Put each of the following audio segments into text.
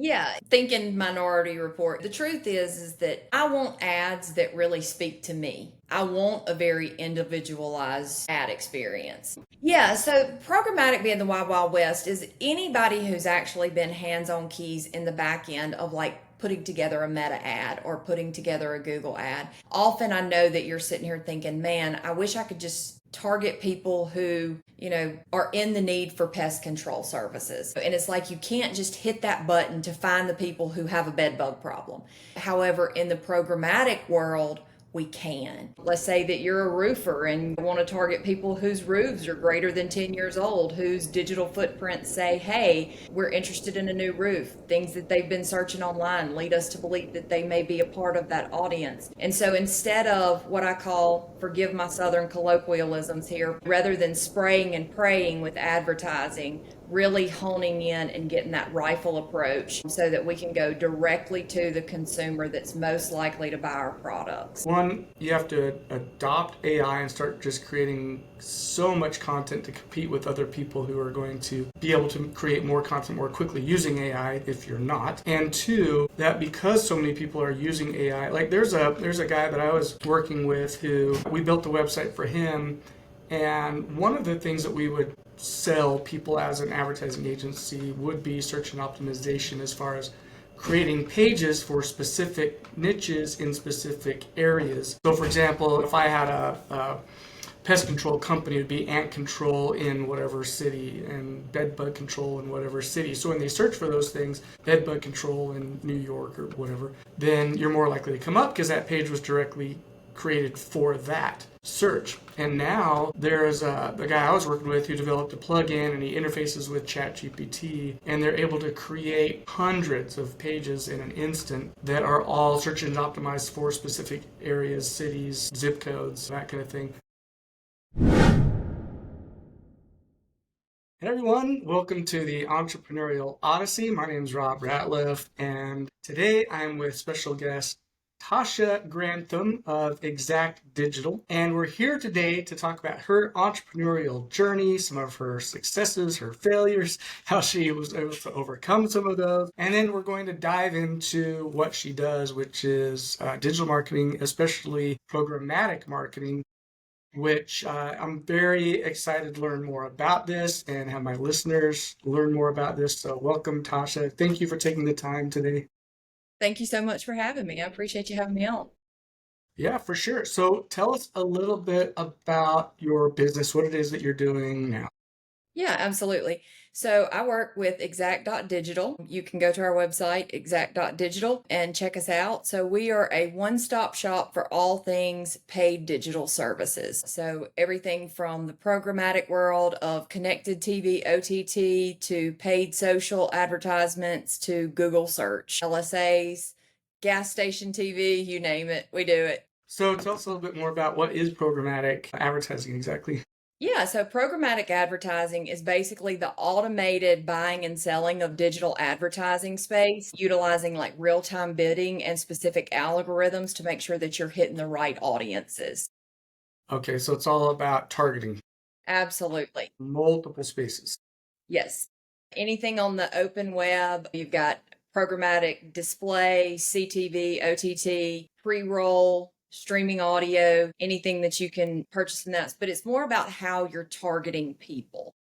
Yeah, thinking Minority Report. The truth is that I want ads that really speak to me. I want a very individualized ad experience. Yeah, so programmatic being the wild wild west is anybody who's actually been hands-on keys in the back end of like putting together a meta ad or putting together a Google ad. Often I know that you're sitting here thinking, man, I wish I could just target people who, are in the need for pest control services. And it's like you can't just hit that button to find the people who have a bed bug problem. However, in the programmatic world, we can. Let's say that you're a roofer and you want to target people whose roofs are greater than 10 years old, whose digital footprints say, hey, we're interested in a new roof. Things that they've been searching online lead us to believe that they may be a part of that audience. And so instead of what I call, forgive my Southern colloquialisms here, rather than spraying and praying with advertising, really honing in and getting that rifle approach so that we can go directly to the consumer that's most likely to buy our products. One, you have to adopt AI and start just creating so much content to compete with other people who are going to be able to create more content more quickly using AI if you're not. And two, that because so many people are using AI, like there's a guy that I was working with who we built the website for him, and one of the things that we would sell people as an advertising agency would be search and optimization as far as creating pages for specific niches in specific areas. So for example, if I had a pest control company, it would be ant control in whatever city and bed bug control in whatever city. So when they search for those things, bed bug control in New York or whatever, then you're more likely to come up because that page was directly created for that search. And now there's the guy I was working with who developed a plugin and he interfaces with ChatGPT, and they're able to create hundreds of pages in an instant that are all search engine optimized for specific areas, cities, zip codes, that kind of thing. Hey everyone, welcome to the Entrepreneurial Odyssey. My name is Rob Ratliff, and today I'm with special guest Tasha Grantham of Exact Digital. And we're here today to talk about her entrepreneurial journey, some of her successes, her failures, how she was able to overcome some of those. And then we're going to dive into what she does, which is digital marketing, especially programmatic marketing, which I'm very excited to learn more about this and have my listeners learn more about this. So welcome, Tasha. Thank you for taking the time today. Thank you so much for having me. I appreciate you having me on. Yeah, for sure. So tell us a little bit about your business, what it is that you're doing now. Yeah, absolutely. So I work with Exact.Digital. You can go to our website, exact.digital, and check us out. So we are a one-stop shop for all things paid digital services. So everything from the programmatic world of connected TV, OTT, to paid social advertisements, to Google search, LSAs, gas station TV, you name it, we do it. So tell us a little bit more about what is programmatic advertising exactly. Yeah, so programmatic advertising is basically the automated buying and selling of digital advertising space, utilizing like real-time bidding and specific algorithms to make sure that you're hitting the right audiences. Okay, so it's all about targeting Absolutely. multiple spaces. Yes. Anything on the open web, you've got programmatic display, CTV, OTT, pre-roll, streaming audio, anything that you can purchase in that. But it's more about how you're targeting people.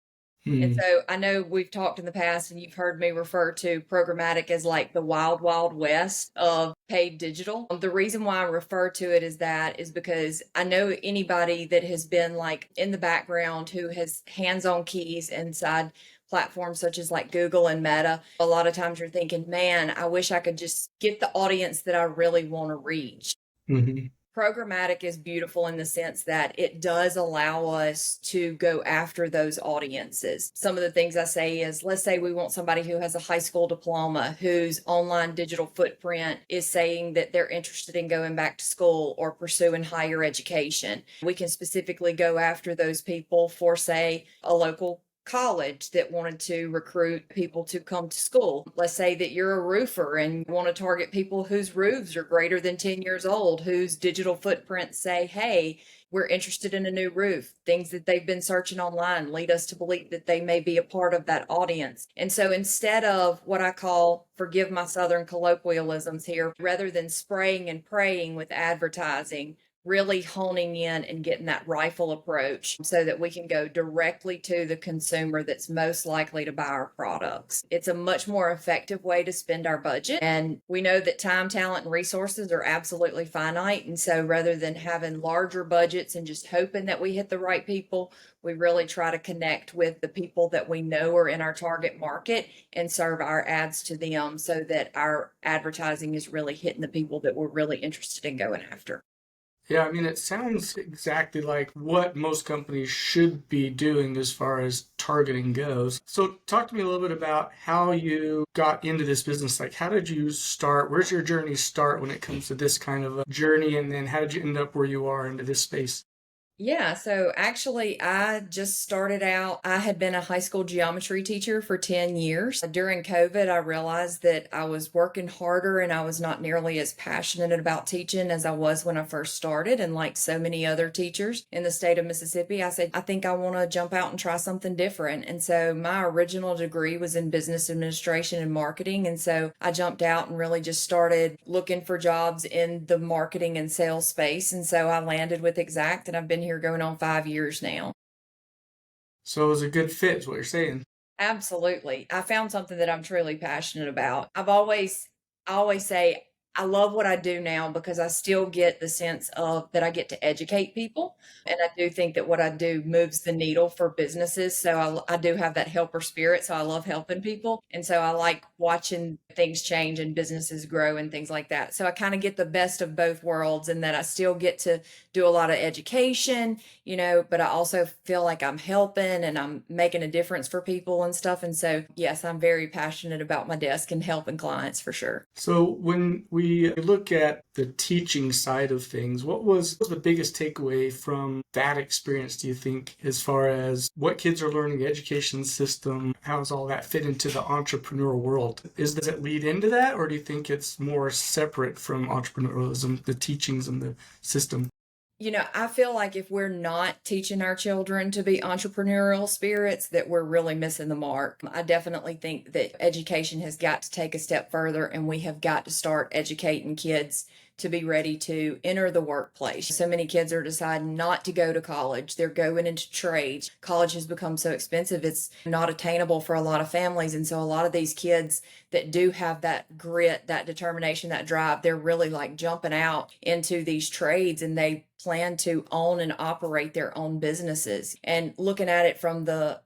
And Hmm. so I know we've talked in the past and you've heard me refer to programmatic as like the wild, wild west of paid digital. The reason why I refer to it as that is because I know anybody that has been like in the background who has hands-on keys inside platforms such as like Google and Meta. A lot of times you're thinking, man, I wish I could just get the audience that I really want to reach. Hmm. Programmatic is beautiful in the sense that it does allow us to go after those audiences. Some of the things I say is, let's say we want somebody who has a high school diploma, whose online digital footprint is saying that they're interested in going back to school or pursuing higher education. We can specifically go after those people for, say, a local college that wanted to recruit people to come to school. Let's say that you're a roofer and you want to target people whose roofs are greater than 10 years old, whose digital footprints say, hey, we're interested in a new roof. Things that they've been searching online lead us to believe that they may be a part of that audience. And so instead of what I call, forgive my Southern colloquialisms here, rather than spraying and praying with advertising, really honing in and getting that rifle approach so that we can go directly to the consumer that's most likely to buy our products. It's a much more effective way to spend our budget. And we know that time, talent, and resources are absolutely finite. And so rather than having larger budgets and just hoping that we hit the right people, we really try to connect with the people that we know are in our target market and serve our ads to them so that our advertising is really hitting the people that we're really interested in going after. Yeah, I mean, it sounds exactly like what most companies should be doing as far as targeting goes. So, talk to me a little bit about how you got into this business. Like, how did you start? Where's your journey start when it comes to this kind of a journey? And then how did you end up where you are into this space? Yeah, so actually, I just started out. I had been a high school geometry teacher for 10 years. During COVID, I realized that I was working harder and I was not nearly as passionate about teaching as I was when I first started. And like so many other teachers in the state of Mississippi, I said, I think I want to jump out and try something different. And so my original degree was in business administration and marketing. And so I jumped out and really just started looking for jobs in the marketing and sales space. And so I landed with Exact, and I've been here going on 5 years now. So, it was a good fit, is what you're saying. Absolutely. I found something that I'm truly passionate about. I always say I love what I do now because I still get the sense of that I get to educate people. And I do think that what I do moves the needle for businesses. So I do have that helper spirit. So I love helping people. And so I like watching things change and businesses grow and things like that. So I kind of get the best of both worlds, and that I still get to do a lot of education, but I also feel like I'm helping and I'm making a difference for people and stuff. And so, yes, I'm very passionate about my desk and helping clients for sure. So, when we look at the teaching side of things, what was the biggest takeaway from that experience, do you think, as far as what kids are learning, the education system, how does all that fit into the entrepreneurial world? Does it lead into that, or do you think it's more separate from entrepreneurialism, the teachings and the system? I feel like if we're not teaching our children to be entrepreneurial spirits, that we're really missing the mark. I definitely think that education has got to take a step further, and we have got to start educating kids to be ready to enter the workplace. So many kids are deciding not to go to college. They're going into trades. College has become so expensive, it's not attainable for a lot of families. And so a lot of these kids that do have that grit, that determination, that drive, they're really like jumping out into these trades, and they plan to own and operate their own businesses. And looking at it from the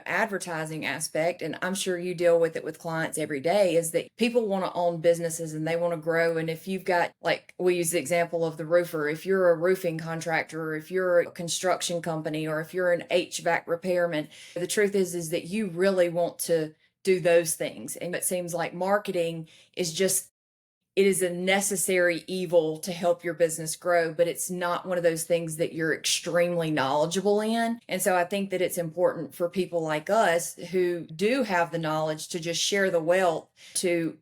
advertising aspect, and I'm sure you deal with it with clients every day, is that people want to own businesses and they want to grow. And if you've got, like, we use the example of the roofer, if you're a roofing contractor, or if you're a construction company, or if you're an HVAC repairman, the truth is that you really want to do those things. And it seems like marketing is just, it is a necessary evil to help your business grow, but it's not one of those things that you're extremely knowledgeable in. And so I think that it's important for people like us who do have the knowledge to just share the wealth, to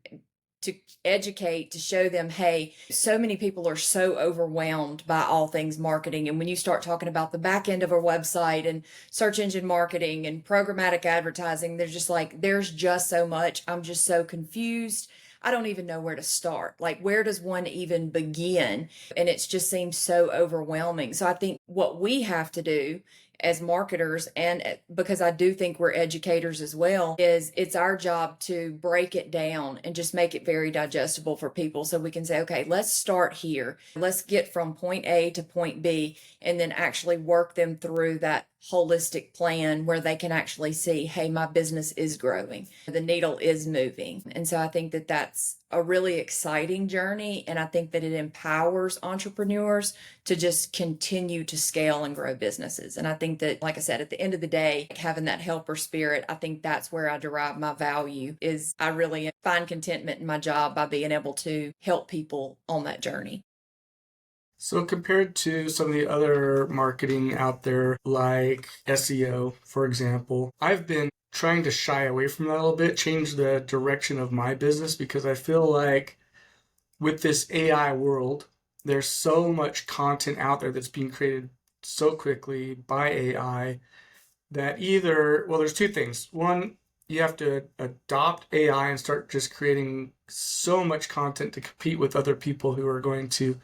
educate, to show them, hey, so many people are so overwhelmed by all things marketing. And when you start talking about the back end of a website and search engine marketing and programmatic advertising, there's just so much. I'm just so confused. I don't even know where to start. Like, where does one even begin? And it just seems so overwhelming. So I think what we have to do as marketers, and because I do think we're educators as well, is it's our job to break it down and just make it very digestible for people, so we can say, okay, let's start here. Let's get from point A to point B, and then actually work them through that holistic plan where they can actually see, hey, my business is growing, the needle is moving. And so I think that that's a really exciting journey, and I think that it empowers entrepreneurs to just continue to scale and grow businesses. And I think that, like I said, at the end of the day, having that helper spirit, I think that's where I derive my value. Is I really find contentment in my job by being able to help people on that journey. So compared to some of the other marketing out there, like SEO, for example, I've been trying to shy away from that a little bit, change the direction of my business, because I feel like with this AI world, there's so much content out there that's being created so quickly by AI that there's two things. One, you have to adopt AI and start just creating so much content to compete with other people who are going to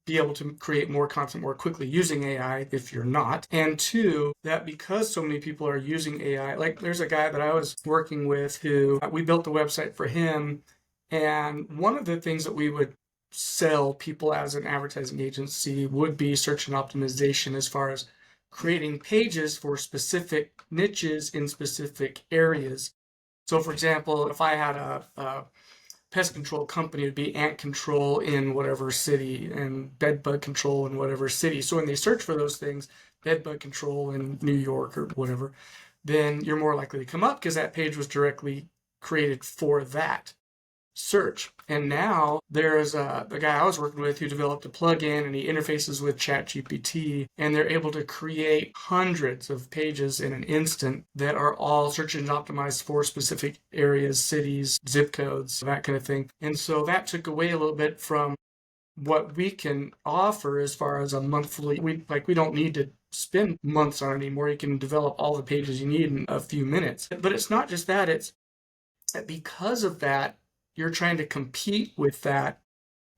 be able to create more content more quickly using AI if you're not. And two, that because so many people are using AI, like there's a guy that I was working with who we built the website for him. And one of the things that we would sell people as an advertising agency would be search and optimization, as far as creating pages for specific niches in specific areas. So for example, if I had a pest control company, would be ant control in whatever city and bed bug control in whatever city. So when they search for those things, bed bug control in New York or whatever, then you're more likely to come up because that page was directly created for that search. And now there's the guy I was working with who developed a plugin, and he interfaces with ChatGPT, and they're able to create hundreds of pages in an instant that are all search engine optimized for specific areas, cities, zip codes, that kind of thing. And so that took away a little bit from what we can offer as far as a monthly. We don't need to spend months on it anymore. You can develop all the pages you need in a few minutes. But it's not just that, it's because of that, you're trying to compete with that,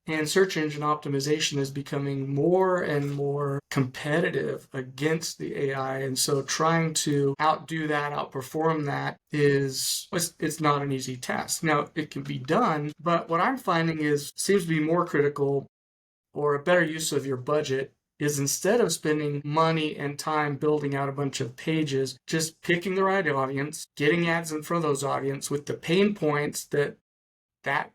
and search engine optimization is becoming more and more competitive against the AI. And so trying to outdo that, outperform that it's not an easy task. Now, it can be done, but what I'm finding seems to be more critical, or a better use of your budget, is instead of spending money and time building out a bunch of pages, just picking the right audience, getting ads in front of those audience with the pain points that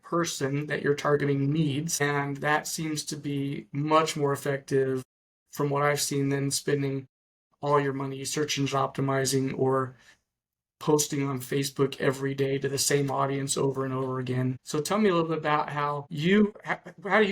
person that you're targeting needs. And that seems to be much more effective from what I've seen than spending all your money search engine optimizing or posting on Facebook every day to the same audience over and over again. So tell me a little bit about how do you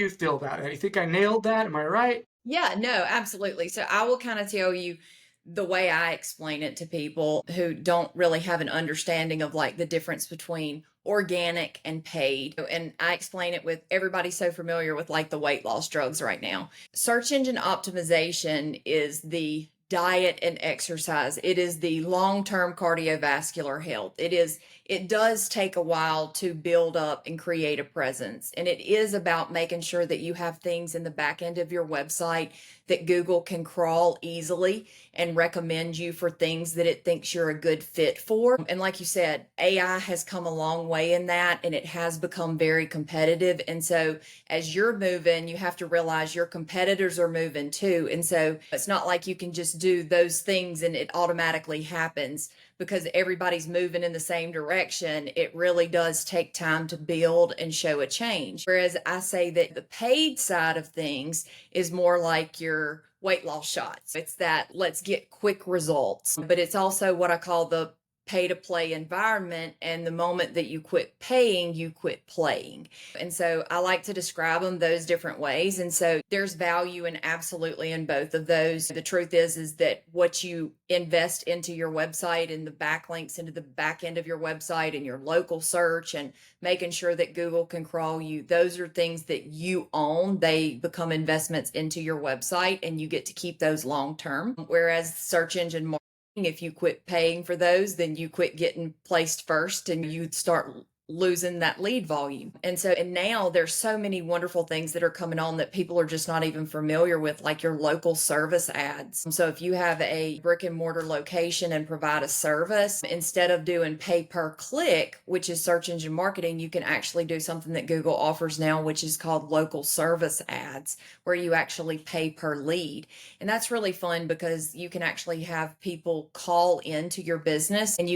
feel about it? You think I nailed that? Am I right? Yeah, no, absolutely. So I will kind of tell you the way I explain it to people who don't really have an understanding of like the difference between organic and paid. And I explain it with everybody so familiar with like the weight loss drugs right now. Search engine optimization is the diet and exercise. It is the long-term cardiovascular health. It does take a while to build up and create a presence. And it is about making sure that you have things in the back end of your website that Google can crawl easily and recommend you for things that it thinks you're a good fit for. And like you said, AI has come a long way in that, and it has become very competitive. And so as you're moving, you have to realize your competitors are moving too. And so it's not like you can just do those things and it automatically happens, because everybody's moving in the same direction. It really does take time to build and show a change. Whereas I say that the paid side of things is more like your weight loss shots. It's that let's get quick results, but it's also what I call the pay to play environment. And the moment that you quit paying, you quit playing. And so I like to describe them those different ways. And so there's value in absolutely in both of those. The truth is that what you invest into your website and the backlinks into the back end of your website and your local search and making sure that Google can crawl you, those are things that you own. They become investments into your website, and you get to keep those long term. Whereas search engine marketing, if you quit paying for those, then you quit getting placed first and you start losing that lead volume. And now there's so many wonderful things that are coming on that people are just not even familiar with, like your local service ads. So if you have a brick and mortar location and provide a service, instead of doing pay per click, which is search engine marketing, you can actually do something that Google offers now, which is called local service ads, where you actually pay per lead. And that's really fun because you can actually have people call into your business, and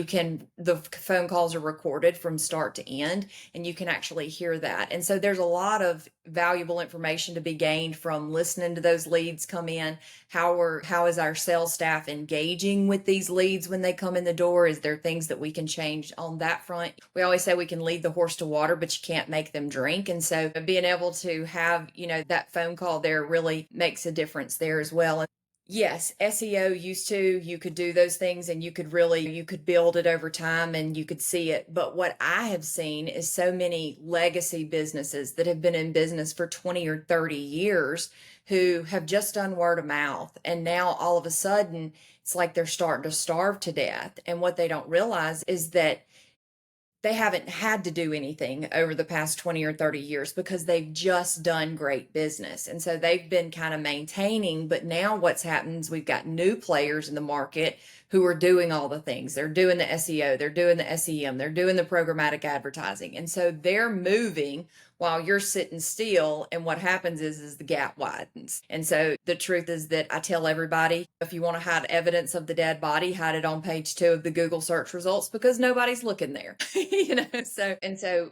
the phone calls are recorded from start to to end, and you can actually hear that. And so there's a lot of valuable information to be gained from listening to those leads come in. How is our sales staff engaging with these leads when they come in the door? Is there things that we can change on that front? We always say we can lead the horse to water, but you can't make them drink. And so being able to have, that phone call there really makes a difference there as well. Yes, SEO you could do those things and you could build it over time and you could see it. But what I have seen is so many legacy businesses that have been in business for 20 or 30 years who have just done word of mouth. And now all of a sudden it's like they're starting to starve to death. And what they don't realize is that they haven't had to do anything over the past 20 or 30 years because they've just done great business. And so they've been kind of maintaining, but now what's happened is we've got new players in the market who are doing all the things. They're doing the SEO, they're doing the SEM, they're doing the programmatic advertising. And so they're moving while you're sitting still. And what happens is the gap widens. And so the truth is that I tell everybody, if you want to hide evidence of the dead body, hide it on page 2 of the Google search results because nobody's looking there. So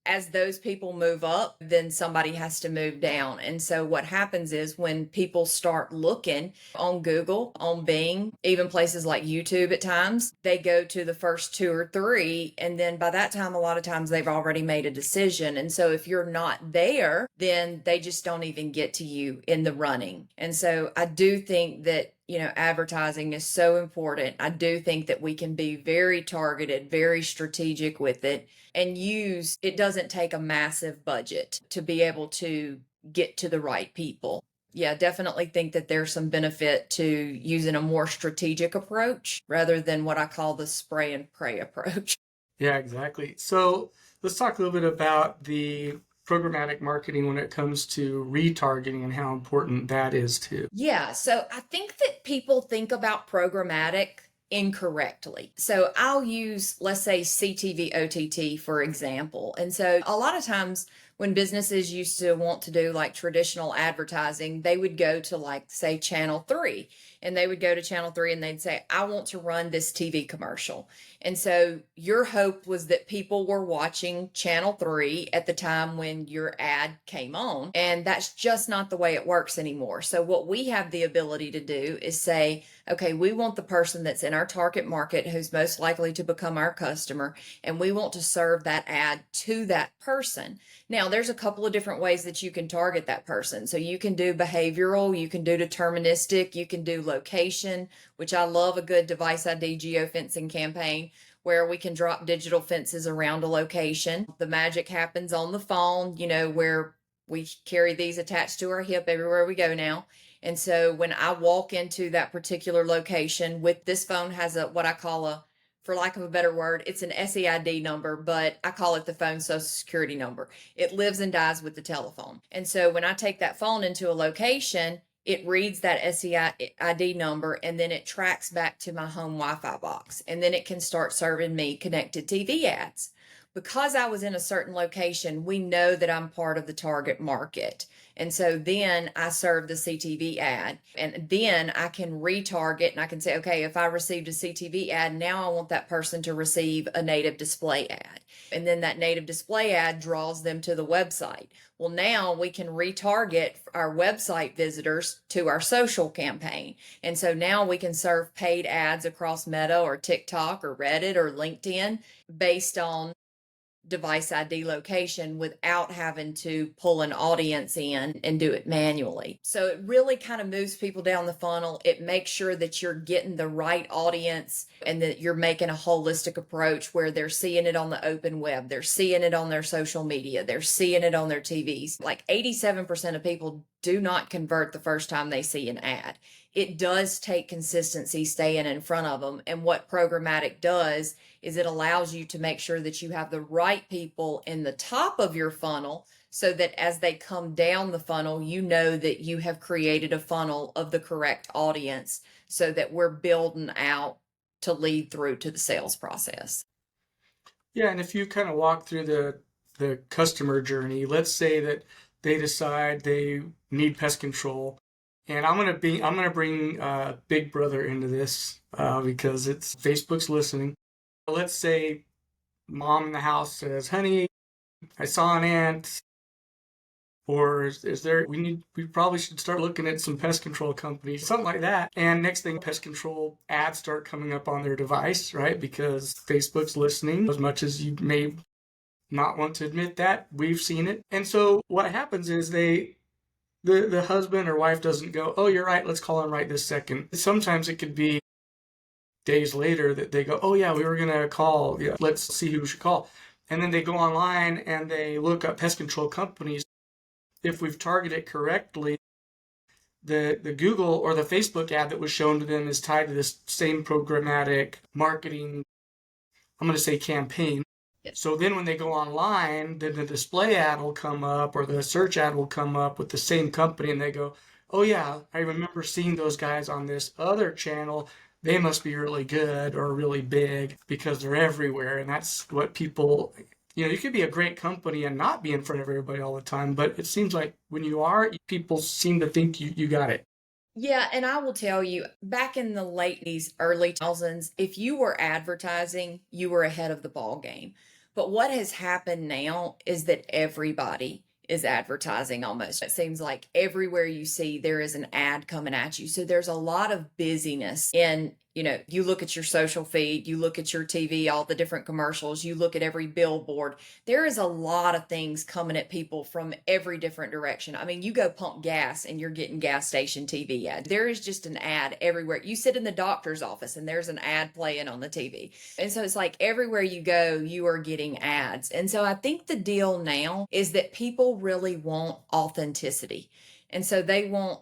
as those people move up, then somebody has to move down. And so what happens is when people start looking on Google, on Bing, even places like YouTube at times, they go to the first 2 or 3. And then by that time, a lot of times they've already made a decision. And so if you're not there, then they just don't even get to you in the running. And so I do think that advertising is so important. I do think that we can be very targeted, very strategic with it, and it doesn't take a massive budget to be able to get to the right people. Yeah, definitely think that there's some benefit to using a more strategic approach rather than what I call the spray and pray approach. Yeah, exactly. So let's talk a little bit about the programmatic marketing when it comes to retargeting and how important that is too. Yeah, so I think that people think about programmatic incorrectly. So I'll use, let's say, CTV OTT, for example. And so a lot of times when businesses used to want to do like traditional advertising, they would go to like, say, Channel 3. And they would go to Channel 3 and they'd say, I want to run this TV commercial. And so your hope was that people were watching Channel 3 at the time when your ad came on. And that's just not the way it works anymore. So what we have the ability to do is say, okay, we want the person that's in our target market who's most likely to become our customer, and we want to serve that ad to that person. Now, there's a couple of different ways that you can target that person. So you can do behavioral, you can do deterministic, you can do location, which I love a good device ID geofencing campaign where we can drop digital fences around a location. The magic happens on the phone, where we carry these attached to our hip everywhere we go now. And so when I walk into that particular location with this phone has what I call for lack of a better word, it's an SEID number, but I call it the phone social security number. It lives and dies with the telephone. And so when I take that phone into a location, it reads that SEID number and then it tracks back to my home Wi-Fi box. And then it can start serving me connected TV ads. Because I was in a certain location, we know that I'm part of the target market. And so then I serve the CTV ad, and then I can retarget and I can say, okay, if I received a CTV ad, now I want that person to receive a native display ad. And then that native display ad draws them to the website. Well, now we can retarget our website visitors to our social campaign. And so now we can serve paid ads across Meta or TikTok or Reddit or LinkedIn based on device ID location without having to pull an audience in and do it manually. So it really kind of moves people down the funnel. It makes sure that you're getting the right audience and that you're making a holistic approach where they're seeing it on the open web, they're seeing it on their social media, they're seeing it on their TVs. Like 87% of people do not convert the first time they see an ad. It does take consistency staying in front of them. And what programmatic does is it allows you to make sure that you have the right people in the top of your funnel so that as they come down the funnel, you know that you have created a funnel of the correct audience so that we're building out to lead through to the sales process. Yeah, and if you kind of walk through the customer journey, let's say that they decide they need pest control, and I'm gonna bring Big Brother into this because it's Facebook's listening. Let's say mom in the house says, honey, I saw an ant. Or is there, we probably should start looking at some pest control companies, something like that. And next thing, pest control ads start coming up on their device, right? Because Facebook's listening. As much as you may not want to admit that, we've seen it. And so what happens is the husband or wife doesn't go, oh, you're right, let's call him right this second. Sometimes it could be days later that they go, oh yeah, we were going to call. Yeah, let's see who we should call. And then they go online and they look up pest control companies. If we've targeted correctly, the Google or the Facebook ad that was shown to them is tied to this same programmatic marketing, I'm going to say campaign. Yes. So then when they go online, then the display ad will come up or the search ad will come up with the same company and they go, oh yeah, I remember seeing those guys on this other channel. They must be really good or really big because they're everywhere. And that's what people, you could be a great company and not be in front of everybody all the time, but it seems like when you are, people seem to think you got it. Yeah, and I will tell you, back in the late 80s, early 2000s, if you were advertising, you were ahead of the ball game. But what has happened now is that everybody is advertising almost. It seems like everywhere you see there is an ad coming at you. So there's a lot of busyness in, you look at your social feed, you look at your TV, all the different commercials, you look at every billboard. There is a lot of things coming at people from every different direction. I mean, you go pump gas and you're getting gas station TV ads. There is just an ad everywhere. You sit in the doctor's office and there's an ad playing on the TV. And so it's like everywhere you go, you are getting ads. And so I think the deal now is that people really want authenticity. And so they want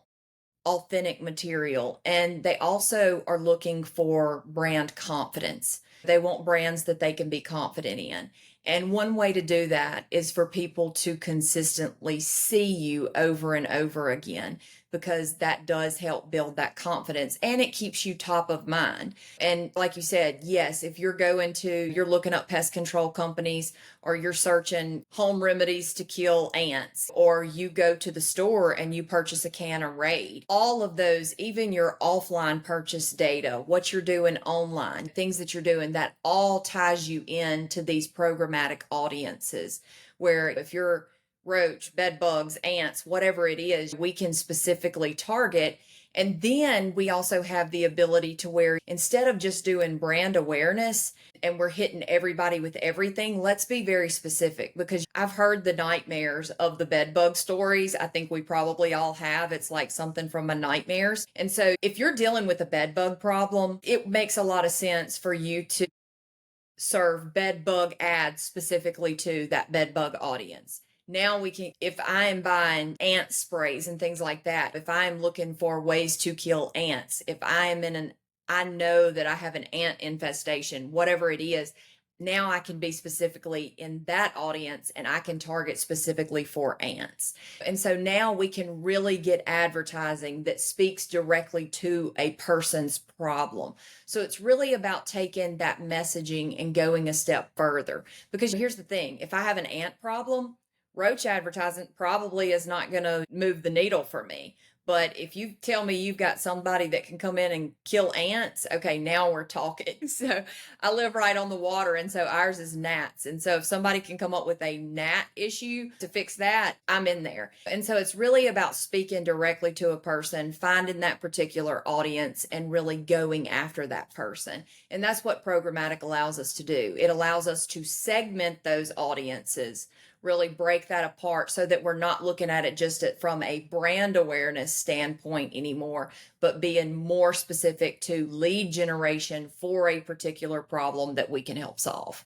authentic material. And they also are looking for brand confidence. They want brands that they can be confident in. And one way to do that is for people to consistently see you over and over again, because that does help build that confidence and it keeps you top of mind. And like you said, yes, if you're looking up pest control companies or you're searching home remedies to kill ants, or you go to the store and you purchase a can of Raid, all of those, even your offline purchase data, what you're doing online, things that you're doing, that all ties you into these programmatic audiences, where if you're roach, bed bugs, ants, whatever it is, we can specifically target. And then we also have the ability to where instead of just doing brand awareness and we're hitting everybody with everything, let's be very specific, because I've heard the nightmares of the bed bug stories. I think we probably all have. It's like something from my nightmares. And so if you're dealing with a bed bug problem, it makes a lot of sense for you to serve bed bug ads specifically to that bed bug audience. Now we can, if I am buying ant sprays and things like that, if I am looking for ways to kill ants, if I am I know that I have an ant infestation, whatever it is, now I can be specifically in that audience and I can target specifically for ants. And so now we can really get advertising that speaks directly to a person's problem. So it's really about taking that messaging and going a step further. Because here's the thing, if I have an ant problem, roach advertising probably is not going to move the needle for me. But if you tell me you've got somebody that can come in and kill ants, okay, now we're talking. So I live right on the water, and so ours is gnats. And so if somebody can come up with a gnat issue to fix that, I'm in there. And so it's really about speaking directly to a person, finding that particular audience, and really going after that person. And that's what programmatic allows us to do. It allows us to segment those audiences, really break that apart so that we're not looking at it just from a brand awareness standpoint anymore, but being more specific to lead generation for a particular problem that we can help solve.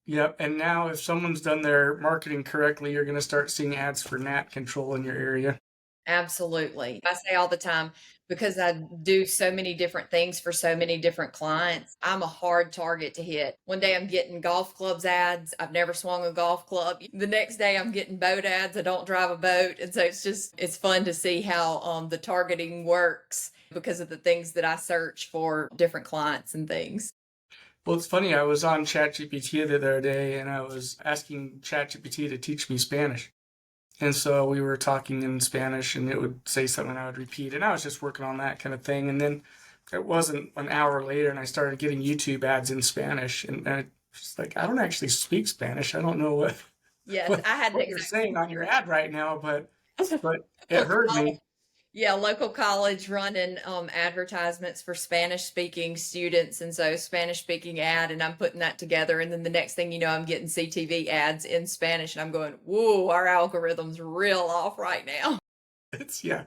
Yep. And now if someone's done their marketing correctly, you're going to start seeing ads for gnat control in your area. Absolutely. I say all the time, because I do so many different things for so many different clients, I'm a hard target to hit. One day I'm getting golf clubs ads. I've never swung a golf club. The next day I'm getting boat ads. I don't drive a boat. And so it's fun to see how the targeting works because of the things that I search for different clients and things. Well, it's funny. I was on ChatGPT the other day and I was asking ChatGPT to teach me Spanish. And so we were talking in Spanish and it would say something and I would repeat. And I was just working on that kind of thing. And then it wasn't an hour later and I started getting YouTube ads in Spanish. And She's like, I don't actually speak Spanish. I don't know Yes, I had the what you're exact saying on your ad right now, but it local heard college. me. Yeah, local college running advertisements for Spanish speaking students. And so Spanish speaking ad, and I'm putting that together. And then the next thing you know, I'm getting CTV ads in Spanish. And I'm going, whoa, our algorithm's real off right now. Yeah,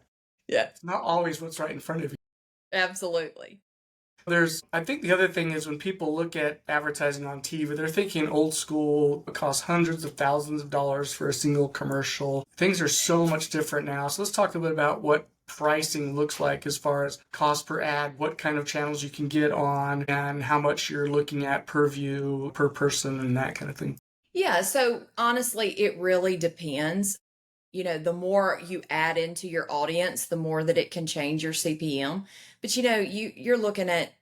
Yeah, it's not always what's right in front of you. absolutely. I think the other thing is when people look at advertising on TV, they're thinking old school, it costs hundreds of thousands of dollars for a single commercial. Things are so much different now. So let's talk a bit about what pricing looks like as far as cost per ad, what kind of channels you can get on, and how much you're looking at per view, per person, and that kind of thing. Yeah, so honestly, it really depends. The more you add into your audience, the more that it can change your CPM. But you're looking at,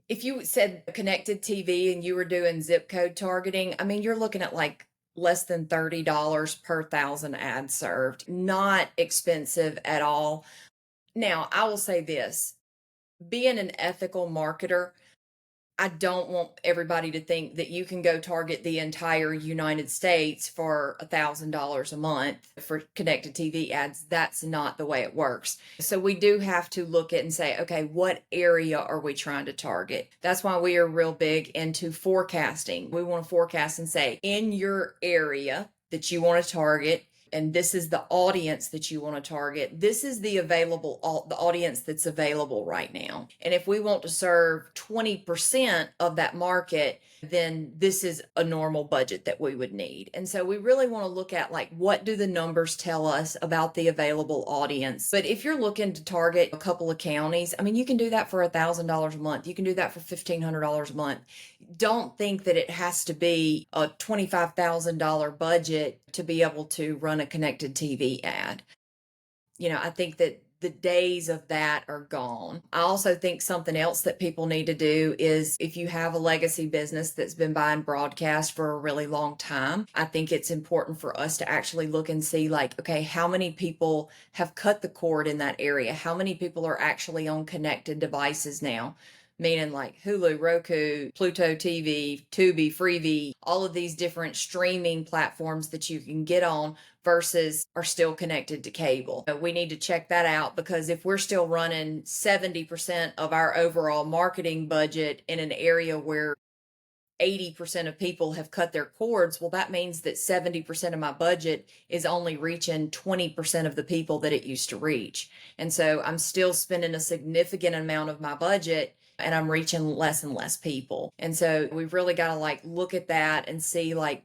if you said connected TV and you were doing zip code targeting, I mean, you're looking at like less than $30 per thousand ads served. Not expensive at all. Now, I will say this, being an ethical marketer, I don't want everybody to think that you can go target the entire United States for $1,000 a month for connected TV ads. That's not the way it works. So we do have to look at and say, okay, what area are we trying to target? That's why we are real big into forecasting. We want to forecast and say, in your area that you want to target, and this is the audience that you want to target. This is the audience that's available right now. And if we want to serve 20% of that market, then this is a normal budget that we would need. And so we really want to look at, like, what do the numbers tell us about the available audience? But if you're looking to target a couple of counties, I mean, you can do that for $1,000 a month. You can do that for $1,500 a month. Don't think that it has to be a $25,000 budget to be able to run a connected TV ad. I think that the days of that are gone. I also think something else that people need to do is, if you have a legacy business that's been buying broadcast for a really long time, I think it's important for us to actually look and see, like, okay, how many people have cut the cord in that area? How many people are actually on connected devices now? Meaning like Hulu, Roku, Pluto TV, Tubi, Freevee, all of these different streaming platforms that you can get on versus are still connected to cable. We need to check that out, because if we're still running 70% of our overall marketing budget in an area where 80% of people have cut their cords, well, that means that 70% of my budget is only reaching 20% of the people that it used to reach. And so I'm still spending a significant amount of my budget, and I'm reaching less and less people. And so we've really got to, like, look at that and see, like,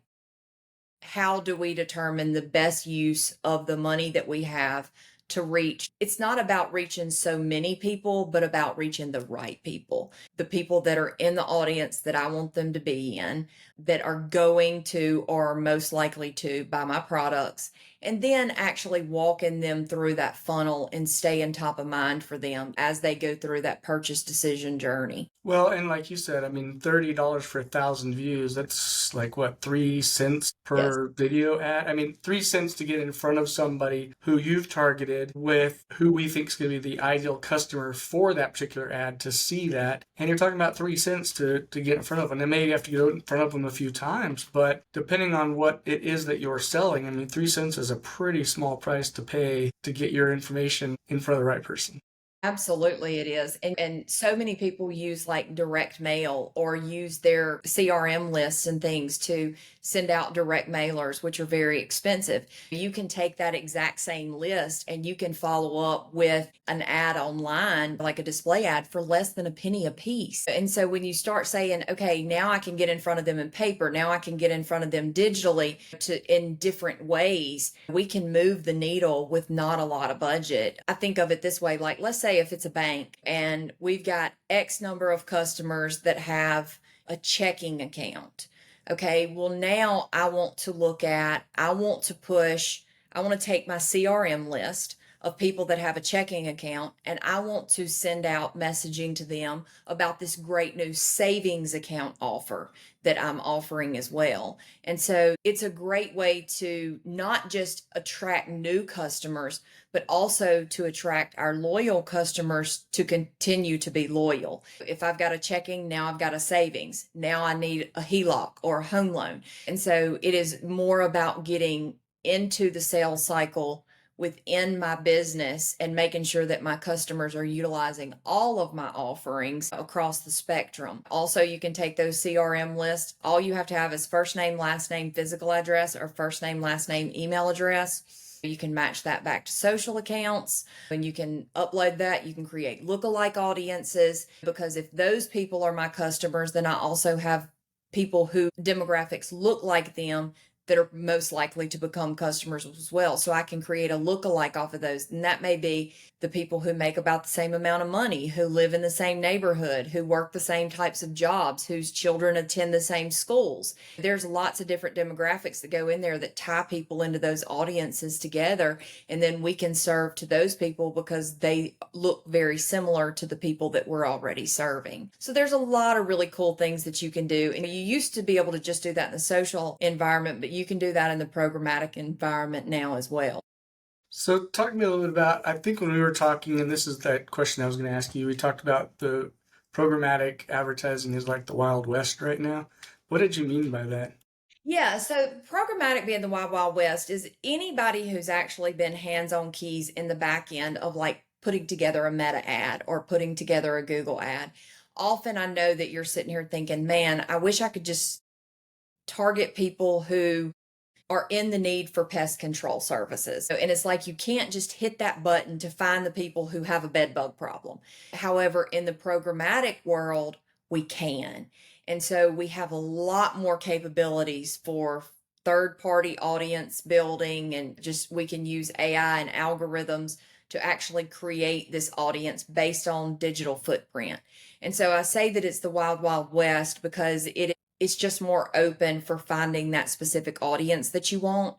how do we determine the best use of the money that we have to reach? It's not about reaching so many people, but about reaching the right people, the people that are in the audience that I want them to be in, that are going to, or most likely to, buy my products, and then actually walking them through that funnel and staying top of mind for them as they go through that purchase decision journey. Well, and like you said, I mean, $30 for 1,000 views, that's like what, 3 cents Yes. per video ad? I mean, 3 cents to get in front of somebody who you've targeted with who we think is going to be the ideal customer for that particular ad to see that. And you're talking about 3 cents to get in front of them. And maybe you have to get in front of them a few times, but depending on what it is that you're selling, I mean, 3 cents is a pretty small price to pay to get your information in front of the right person. Absolutely, it is. And so many people use like direct mail, or use their CRM lists and things to send out direct mailers, which are very expensive. You can take that exact same list and you can follow up with an ad online, like a display ad, for less than a penny a piece. And so when you start saying, okay, now I can get in front of them in paper, now I can get in front of them digitally, in different ways, we can move the needle with not a lot of budget. I think of it this way, like, let's say if it's a bank and we've got X number of customers that have a checking account. Okay, well, now I want to take my CRM list, of people that have a checking account, and I want to send out messaging to them about this great new savings account offer that I'm offering as well. And so it's a great way to not just attract new customers, but also to attract our loyal customers to continue to be loyal. If I've got a checking, now I've got a savings. Now I need a HELOC or a home loan. And so it is more about getting into the sales cycle within my business and making sure that my customers are utilizing all of my offerings across the spectrum. Also, you can take those CRM lists. All you have to have is first name, last name, physical address, or first name, last name, email address. You can match that back to social accounts and you can upload that. You can create lookalike audiences, because if those people are my customers, then I also have people who demographics look like them that are most likely to become customers as well. So I can create a lookalike off of those. And that may be the people who make about the same amount of money, who live in the same neighborhood, who work the same types of jobs, whose children attend the same schools. There's lots of different demographics that go in there that tie people into those audiences together. And then we can serve to those people because they look very similar to the people that we're already serving. So there's a lot of really cool things that you can do. And you used to be able to just do that in the social environment, but you can do that in the programmatic environment now as well. So talk to me a little bit about, I think when we were talking, and this is that question I was going to ask you, we talked about the programmatic advertising is like the Wild West right now. What did you mean by that? Yeah, so programmatic being the Wild Wild West is anybody who's actually been hands-on keys in the back end of like putting together a Meta ad or putting together a Google ad. Often I know that you're sitting here thinking, man, I wish I could just target people who are in the need for pest control services. And it's like you can't just hit that button to find the people who have a bed bug problem. However, in the programmatic world, we can. And so we have a lot more capabilities for third party audience building, and just we can use AI and algorithms to actually create this audience based on digital footprint. And so I say that it's the Wild Wild West because it's just more open for finding that specific audience that you want.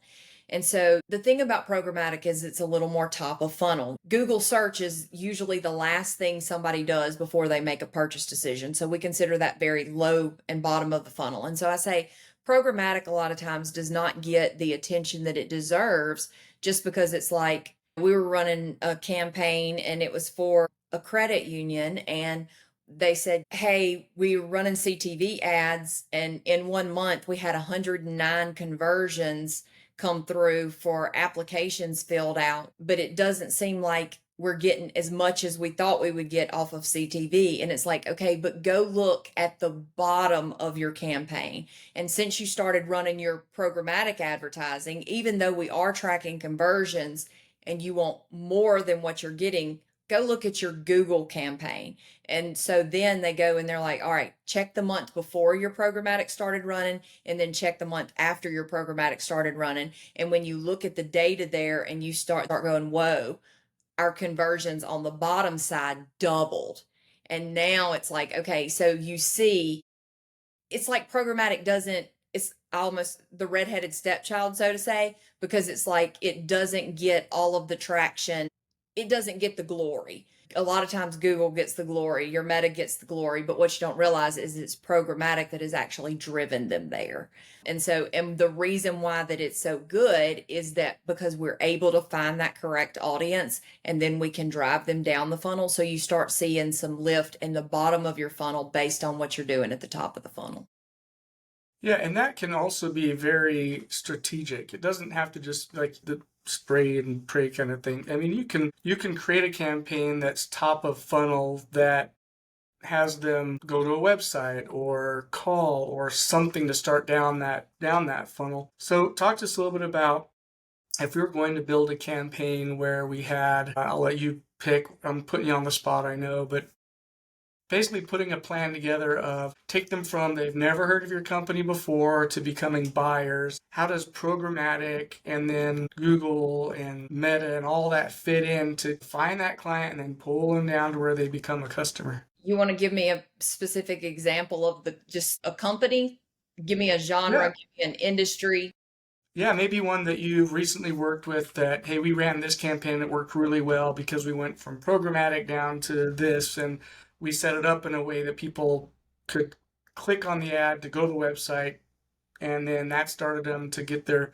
And so the thing about programmatic is it's a little more top of funnel. Google search is usually the last thing somebody does before they make a purchase decision. So we consider that very low and bottom of the funnel. And so I say programmatic a lot of times does not get the attention that it deserves, just because it's like we were running a campaign and it was for a credit union, and they said, hey, we were running CTV ads, and in 1 month we had 109 conversions come through for applications filled out, but it doesn't seem like we're getting as much as we thought we would get off of CTV. And it's like, okay, but go look at the bottom of your campaign. And since you started running your programmatic advertising, even though we are tracking conversions and you want more than what you're getting, go look at your Google campaign. And so then they go and they're like, all right, check the month before your programmatic started running, and then check the month after your programmatic started running. And when you look at the data there and you start going, whoa, our conversions on the bottom side doubled. And now it's like, okay, so you see, it's like programmatic doesn't, it's almost the redheaded stepchild, so to say, because it's like it doesn't get all of the traction. It doesn't get the glory. A lot of times Google gets the glory, your Meta gets the glory, but what you don't realize is it's programmatic that has actually driven them there. And so, and the reason why that it's so good is that because we're able to find that correct audience, and then we can drive them down the funnel. So you start seeing some lift in the bottom of your funnel based on what you're doing at the top of the funnel. Yeah, and that can also be very strategic. It doesn't have to just like the spray and pray kind of thing. I mean, you can create a campaign that's top of funnel that has them go to a website or call or something to start down that funnel. So talk to us a little bit about if we were going to build a campaign where we had, I'll let you pick, I'm putting you on the spot, I know, but basically putting a plan together of take them from they've never heard of your company before to becoming buyers. How does programmatic and then Google and Meta and all that fit in to find that client and then pull them down to where they become a customer? You want to give me a specific example of just a company? Give me a genre, Yeah. give me an industry. Yeah, maybe one that you've recently worked with that, hey, we ran this campaign that worked really well because we went from programmatic down to this, and we set it up in a way that people could click on the ad to go to the website, and then that started them to get their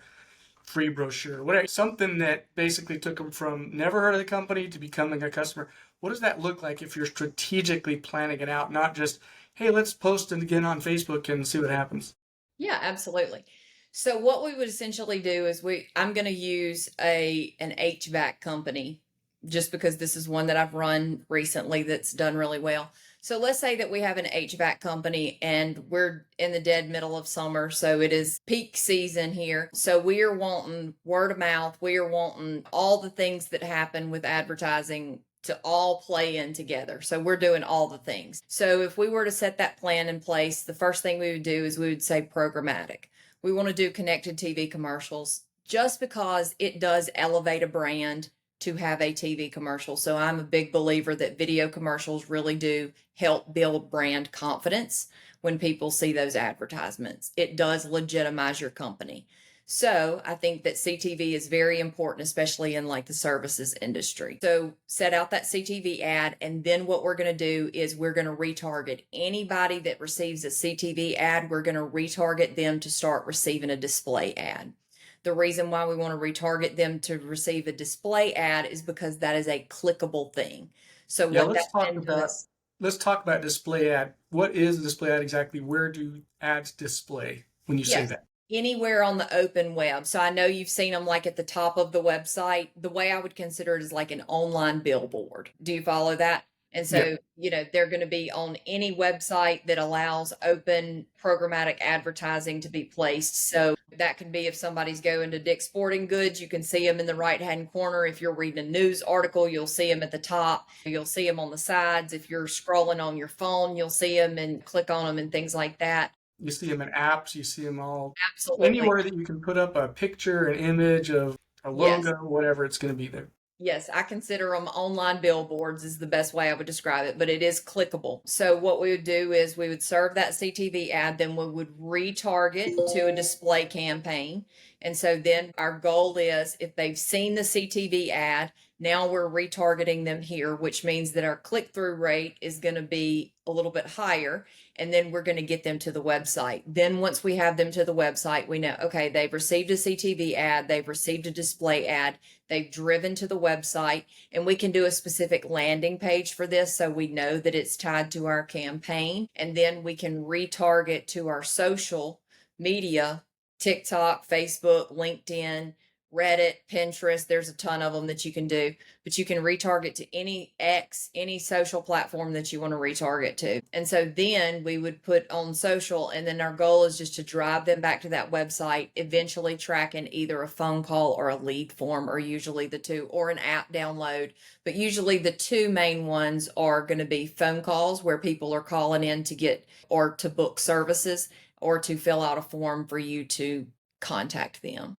free brochure, whatever. Something that basically took them from never heard of the company to becoming a customer. What does that look like if you're strategically planning it out, not just, hey, let's post it again on Facebook and see what happens? Yeah, absolutely. So what we would essentially do is I'm going to use an HVAC company just because this is one that I've run recently that's done really well. So let's say that we have an HVAC company and we're in the dead middle of summer, so it is peak season here. So we are wanting word of mouth, we are wanting all the things that happen with advertising to all play in together. So we're doing all the things. So if we were to set that plan in place, the first thing we would do is we would say programmatic. We want to do connected TV commercials just because it does elevate a brand to have a TV commercial. So I'm a big believer that video commercials really do help build brand confidence when people see those advertisements. It does legitimize your company. So I think that CTV is very important, especially in like the services industry. So set out that CTV ad, and then what we're going to do is we're going to retarget anybody that receives a CTV ad. We're going to retarget them to start receiving a display ad. The reason why we want to retarget them to receive a display ad is because that is a clickable thing. So Yeah, what that then does, let's talk about display ad. What is a display ad exactly? Where do ads display when you say yes, that? anywhere on the open web. So I know you've seen them like at the top of the website. The way I would consider it is like an online billboard. Do you follow that? And Yeah. so, they're going to be on any website that allows open programmatic advertising to be placed. So that can be if somebody's going to Dick's Sporting Goods, you can see them in the right hand corner. If you're reading a news article, you'll see them at the top. You'll see them on the sides. If you're scrolling on your phone, you'll see them and click on them and things like that. You see them in apps, you see them all Absolutely. anywhere that you can put up a picture, an image of a Yes. logo, whatever, it's going to be there. Yes, I consider them online billboards is the best way I would describe it, but it is clickable. So what we would do is we would serve that CTV ad, then we would retarget to a display campaign. And so then our goal is if they've seen the CTV ad, now we're retargeting them here, which means that our click-through rate is going to be a little bit higher. And then we're going to get them to the website. Then once we have them to the website, we know, okay, they've received a CTV ad, they've received a display ad, they've driven to the website, and we can do a specific landing page for this so we know that it's tied to our campaign. And then we can retarget to our social media, TikTok, Facebook, LinkedIn, Reddit, Pinterest. There's a ton of them that you can do, but you can retarget to any social platform that you want to retarget to. And so then we would put on social, and then our goal is just to drive them back to that website, eventually tracking either a phone call or a lead form, or usually the two, or an app download. But usually the two main ones are going to be phone calls where people are calling in to get or to book services or to fill out a form for you to contact them.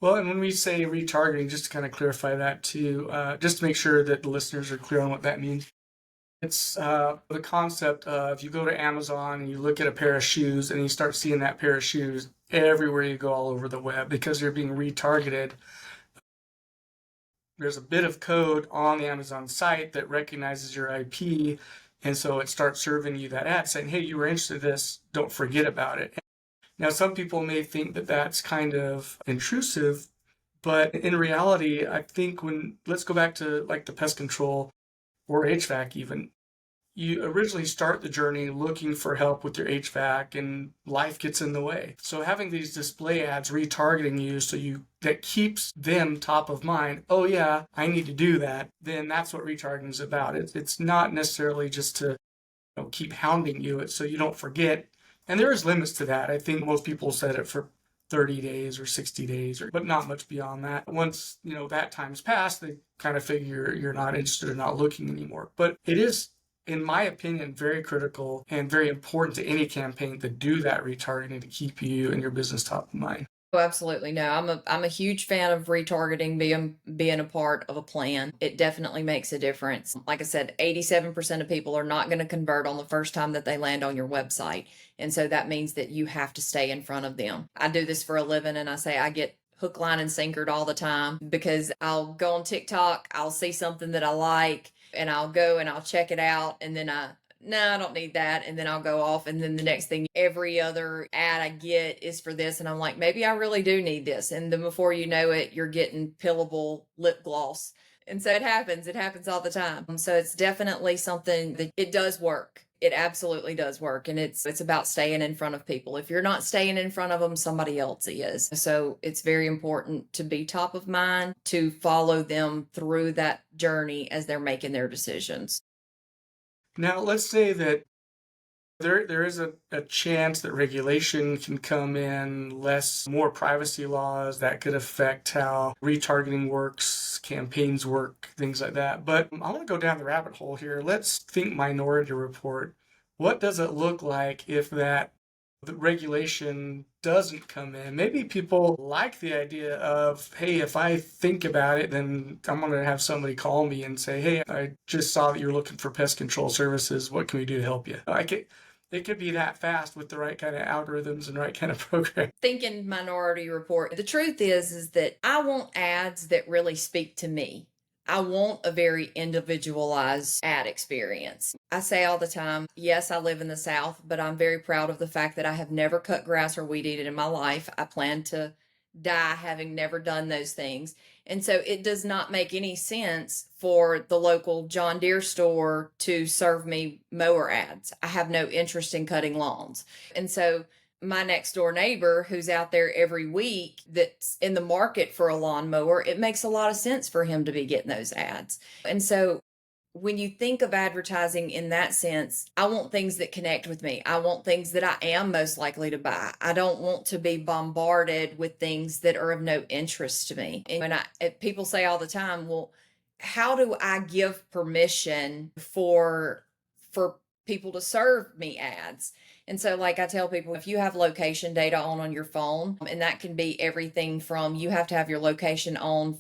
Well, and when we say retargeting, just to kind of clarify that too, just to make sure that the listeners are clear on what that means. It's the concept of you go to Amazon and you look at a pair of shoes and you start seeing that pair of shoes everywhere you go all over the web because you're being retargeted. There's a bit of code on the Amazon site that recognizes your IP, and so it starts serving you that ad saying, hey, you were interested in this, don't forget about it. Now, some people may think that that's kind of intrusive, but in reality, I think let's go back to like the pest control or HVAC even. You originally start the journey looking for help with your HVAC and life gets in the way. So having these display ads retargeting you that keeps them top of mind. Oh yeah, I need to do that. Then that's what retargeting is about. It's not necessarily just to keep hounding you. It's so you don't forget. And there is limits to that. I think most people set it for 30 days or 60 days, but not much beyond that. Once, that time's passed, they kind of figure you're not interested or not looking anymore. But it is, in my opinion, very critical and very important to any campaign to do that retargeting to keep you and your business top of mind. Oh, absolutely. No, I'm a huge fan of retargeting being a part of a plan. It definitely makes a difference. Like I said, 87% of people are not going to convert on the first time that they land on your website. And so that means that you have to stay in front of them. I do this for a living and I say I get hook, line, and sinkered all the time because I'll go on TikTok, I'll see something that I like, and I'll go and I'll check it out, and then no, I don't need that. And then I'll go off. And then the next thing, every other ad I get is for this. And I'm like, maybe I really do need this. And then before you know it, you're getting pillable lip gloss. And so it happens. It happens all the time. So it's definitely something that it does work. It absolutely does work. And it's about staying in front of people. If you're not staying in front of them, somebody else is. So it's very important to be top of mind, to follow them through that journey as they're making their decisions. Now, let's say that there is a chance that regulation can come in, more privacy laws that could affect how retargeting works, campaigns work, things like that. But I want to go down the rabbit hole here. Let's think Minority Report. What does it look like if the regulation doesn't come in? Maybe people like the idea of, hey, if I think about it, then I'm going to have somebody call me and say, hey, I just saw that you're looking for pest control services. What can we do to help you? It could be that fast with the right kind of algorithms and right kind of program. Thinking Minority Report. The truth is that I want ads that really speak to me. I want a very individualized ad experience. I say all the time, yes, I live in the South, but I'm very proud of the fact that I have never cut grass or weed eaten in my life. I plan to die having never done those things. And so it does not make any sense for the local John Deere store to serve me mower ads. I have no interest in cutting lawns. And so my next door neighbor who's out there every week that's in the market for a lawnmower, it makes a lot of sense for him to be getting those ads. And so when you think of advertising in that sense, I want things that connect with me. I want things that I am most likely to buy. I don't want to be bombarded with things that are of no interest to me. And people say all the time, well, how do I give permission for people to serve me ads? And so, like I tell people, if you have location data on your phone, and that can be everything from you have to have your location on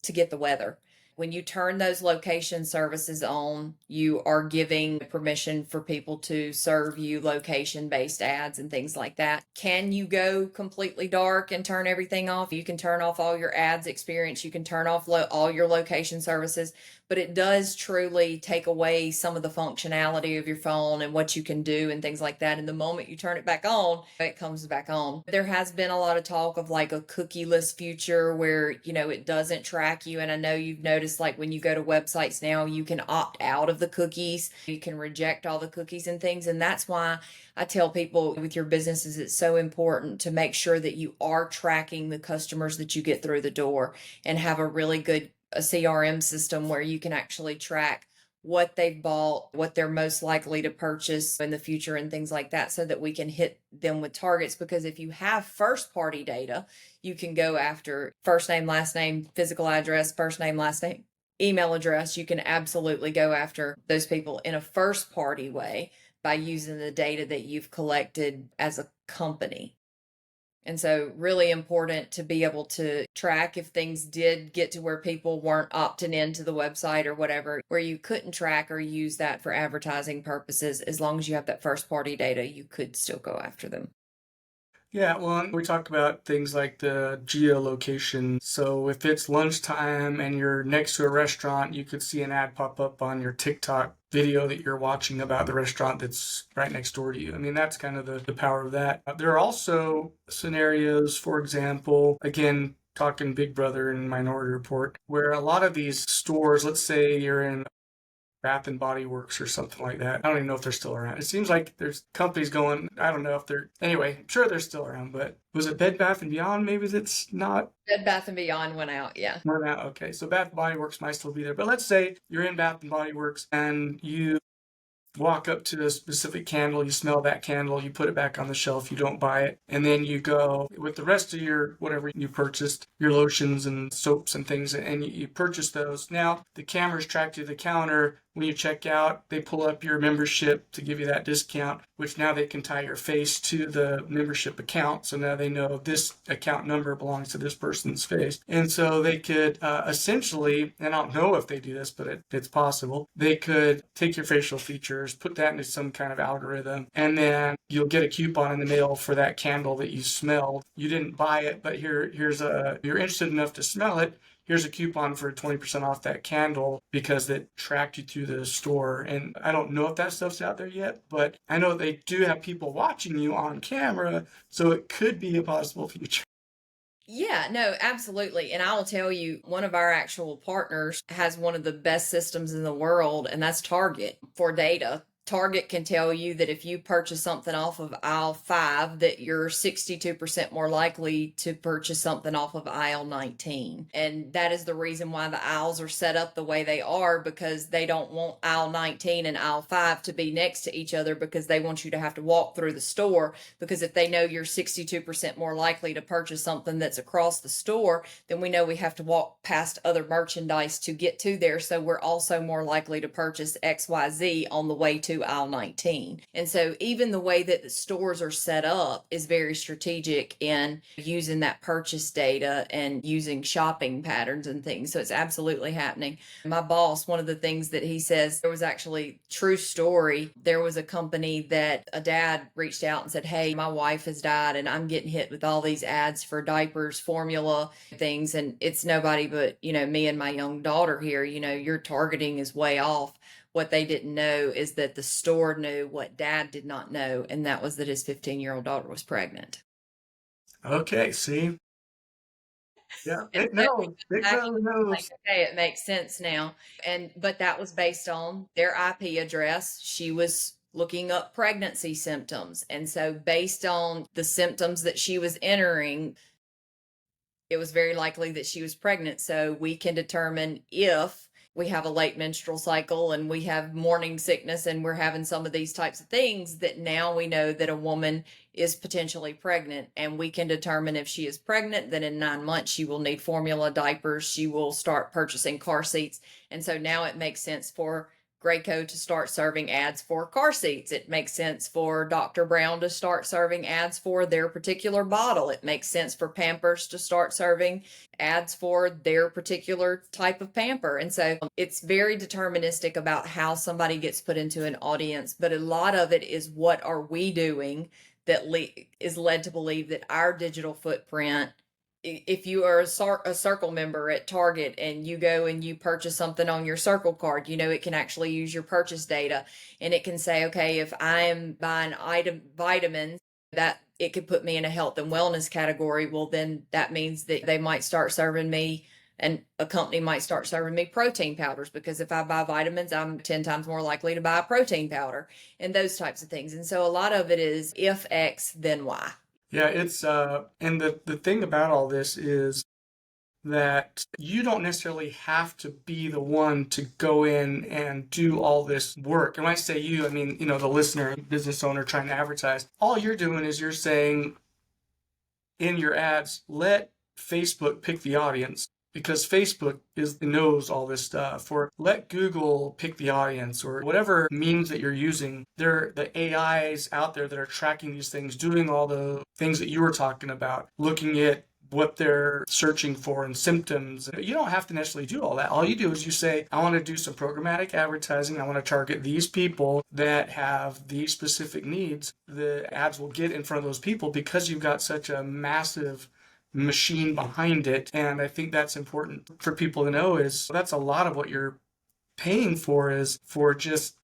to get the weather. When you turn those location services on, you are giving permission for people to serve you location-based ads and things like that. Can you go completely dark and turn everything off? You can turn off all your ads experience. You can turn off all your location services, but it does truly take away some of the functionality of your phone and what you can do and things like that. And the moment you turn it back on, it comes back on. There has been a lot of talk of like a cookieless future where, it doesn't track you. And I know you've noticed like when you go to websites now, you can opt out of the cookies. You can reject all the cookies and things. And that's why I tell people with your businesses, it's so important to make sure that you are tracking the customers that you get through the door and have a really good CRM system where you can actually track what they've bought, what they're most likely to purchase in the future and things like that so that we can hit them with targets. Because if you have first party data, you can go after first name, last name, physical address, first name, last name, email address. You can absolutely go after those people in a first party way by using the data that you've collected as a company. And so really important to be able to track if things did get to where people weren't opting into the website or whatever, where you couldn't track or use that for advertising purposes. As long as you have that first party data, you could still go after them. Yeah, well, we talked about things like the geolocation. So if it's lunchtime and you're next to a restaurant, you could see an ad pop up on your TikTok video that you're watching about the restaurant that's right next door to you. I mean, that's kind of the power of that. There are also scenarios, for example, again, talking Big Brother and Minority Report, where a lot of these stores, let's say you're in Bath and Body Works or something like that. I don't even know if they're still around. It seems like there's companies going, I don't know if they're, anyway, I'm sure they're still around, but was it Bed Bath and Beyond? Maybe that's not. Bed Bath and Beyond went out, yeah. Went out, okay. So Bath and Body Works might still be there. But let's say you're in Bath and Body Works and you walk up to a specific candle, you smell that candle, you put it back on the shelf, you don't buy it, and then you go with the rest of your whatever you purchased, your lotions and soaps and things, and you purchase those. Now the cameras track to the counter when you check out, they pull up your membership to give you that discount, which now they can tie your face to the membership account. So now they know this account number belongs to this person's face. And so they could essentially, and I don't know if they do this, but it's possible, they could take your facial features, put that into some kind of algorithm, and then you'll get a coupon in the mail for that candle that you smelled. You didn't buy it, but you're interested enough to smell it. Here's a coupon for 20% off that candle because it tracked you through the store. And I don't know if that stuff's out there yet, but I know they do have people watching you on camera, so it could be a possible future. Yeah, no, absolutely. And I will tell you, one of our actual partners has one of the best systems in the world, and that's Target for data. Target can tell you that if you purchase something off of aisle 5, that you're 62% more likely to purchase something off of aisle 19. And that is the reason why the aisles are set up the way they are, because they don't want aisle 19 and aisle 5 to be next to each other, because they want you to have to walk through the store. Because if they know you're 62% more likely to purchase something that's across the store, then we know we have to walk past other merchandise to get to there. So we're also more likely to purchase XYZ on the way to aisle 19. And so even the way that the stores are set up is very strategic in using that purchase data and using shopping patterns and things. So it's absolutely happening. My boss, one of the things that he says, there was actually true story. There was a company that a dad reached out and said, "Hey, my wife has died and I'm getting hit with all these ads for diapers, formula, things. And it's nobody but, me and my young daughter here. Your targeting is way off." What they didn't know is that the store knew what dad did not know, and that was that his 15-year-old daughter was pregnant. Okay, see? Yeah, And it so knows. Big back, Brother like, knows. okay, it makes sense now. But that was based on their IP address. She was looking up pregnancy symptoms. And so based on the symptoms that she was entering, it was very likely that she was pregnant. So we can determine if we have a late menstrual cycle and we have morning sickness and we're having some of these types of things, that now we know that a woman is potentially pregnant, and we can determine if she is pregnant, then in 9 months she will need formula, diapers, she will start purchasing car seats. And so now it makes sense for Graco to start serving ads for car seats. It makes sense for Dr. Brown to start serving ads for their particular bottle. It makes sense for Pampers to start serving ads for their particular type of pamper. And so it's very deterministic about how somebody gets put into an audience, but a lot of it is what are we doing that is led to believe that our digital footprint, if you are a circle member at Target and you go and you purchase something on your circle card, it can actually use your purchase data, and it can say, okay, if I'm buying vitamins, that it could put me in a health and wellness category. Well, then that means that they might start serving me, and a company might start serving me protein powders, because if I buy vitamins, I'm 10 times more likely to buy a protein powder, and those types of things. And so a lot of it is if X, then Y. Yeah, it's and the thing about all this is that you don't necessarily have to be the one to go in and do all this work. And when I say you, I mean, the listener, business owner trying to advertise. All you're doing is you're saying in your ads, let Facebook pick the audience, because Facebook knows all this stuff. Or let Google pick the audience, or whatever means that you're using. They're the AIs out there that are tracking these things, doing all the things that you were talking about, looking at what they're searching for and symptoms. You don't have to necessarily do all that. All you do is you say, I want to do some programmatic advertising. I want to target these people that have these specific needs. The ads will get in front of those people because you've got such a massive machine behind it. And I think that's important for people to know, is that's a lot of what you're paying for, is for just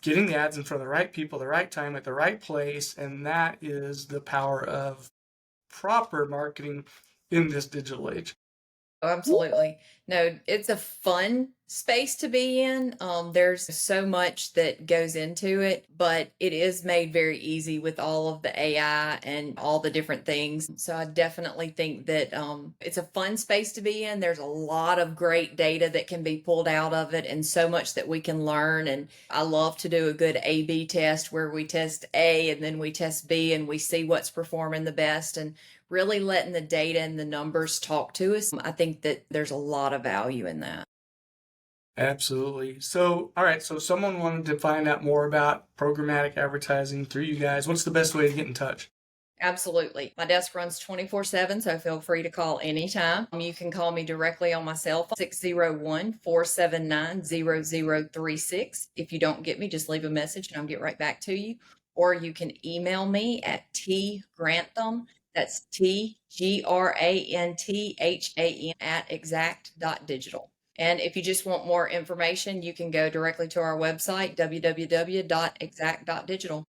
getting the ads in front of the right people, the right time, at the right place. And that is the power of proper marketing in this digital age. Oh, absolutely. No, it's a fun space to be in. There's so much that goes into it, but it is made very easy with all of the AI and all the different things. So I definitely think that it's a fun space to be in. There's a lot of great data that can be pulled out of it, and so much that we can learn. And I love to do a good A/B test where we test A and then we test B and we see what's performing the best, and really letting the data and the numbers talk to us. I think that there's a lot of value in that. Absolutely. So, all right. So, someone wanted to find out more about programmatic advertising through you guys. What's the best way to get in touch? Absolutely. My desk runs 24/7, so feel free to call anytime. You can call me directly on my cell phone, 601-479-0036. If you don't get me, just leave a message and I'll get right back to you. Or you can email me at tgrantham, that's TGRANTHAM at exact.digital. And if you just want more information, you can go directly to our website, www.exact.digital.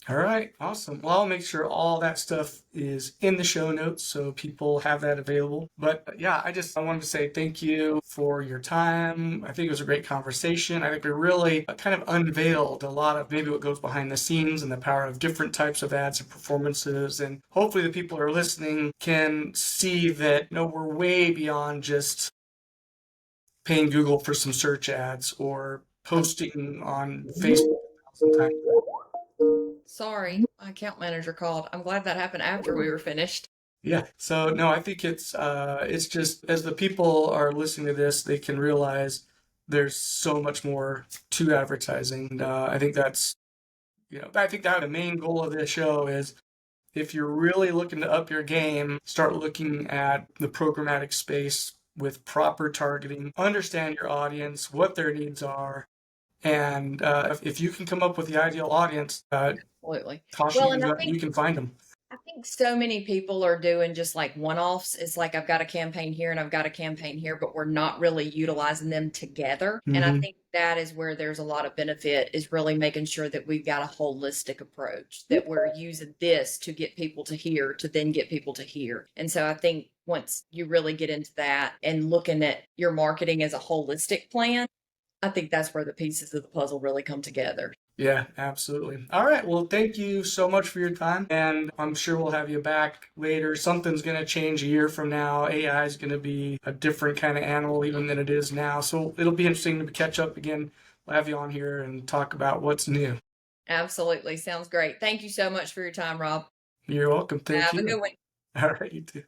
All right, awesome. Well, I'll make sure all that stuff is in the show notes so people have that available. But yeah, I wanted to say thank you for your time. I think it was a great conversation. I think we really kind of unveiled a lot of maybe what goes behind the scenes and the power of different types of ads and performances. And hopefully the people who are listening can see that, we're way beyond just paying Google for some search ads or posting on Facebook 1,000 times. Sorry, my account manager called. I'm glad that happened after we were finished. Yeah. So no, I think it's just as the people are listening to this, they can realize there's so much more to advertising. And, I think I think that the main goal of this show is if you're really looking to up your game, start looking at the programmatic space with proper targeting, understand your audience, what their needs are, and if you can come up with the ideal audience, Absolutely. caution Well, you, and I you think can find them. I think so many people are doing just like one-offs. It's like I've got a campaign here and I've got a campaign here, but we're not really utilizing them together. And I Hmm. think that is where there's a lot of benefit, is really making sure that we've got a holistic approach, that we're using this to get people to here, to then get people to here. And so I think once you really get into that and looking at your marketing as a holistic plan, I think that's where the pieces of the puzzle really come together. Yeah, absolutely. All right. Well, thank you so much for your time. And I'm sure we'll have you back later. Something's going to change a year from now. AI is going to be a different kind of animal even than it is now. So it'll be interesting to catch up again. We'll have you on here and talk about what's new. Absolutely. Sounds great. Thank you so much for your time, Rob. You're welcome. Thank Have a you. good one. All right. You too.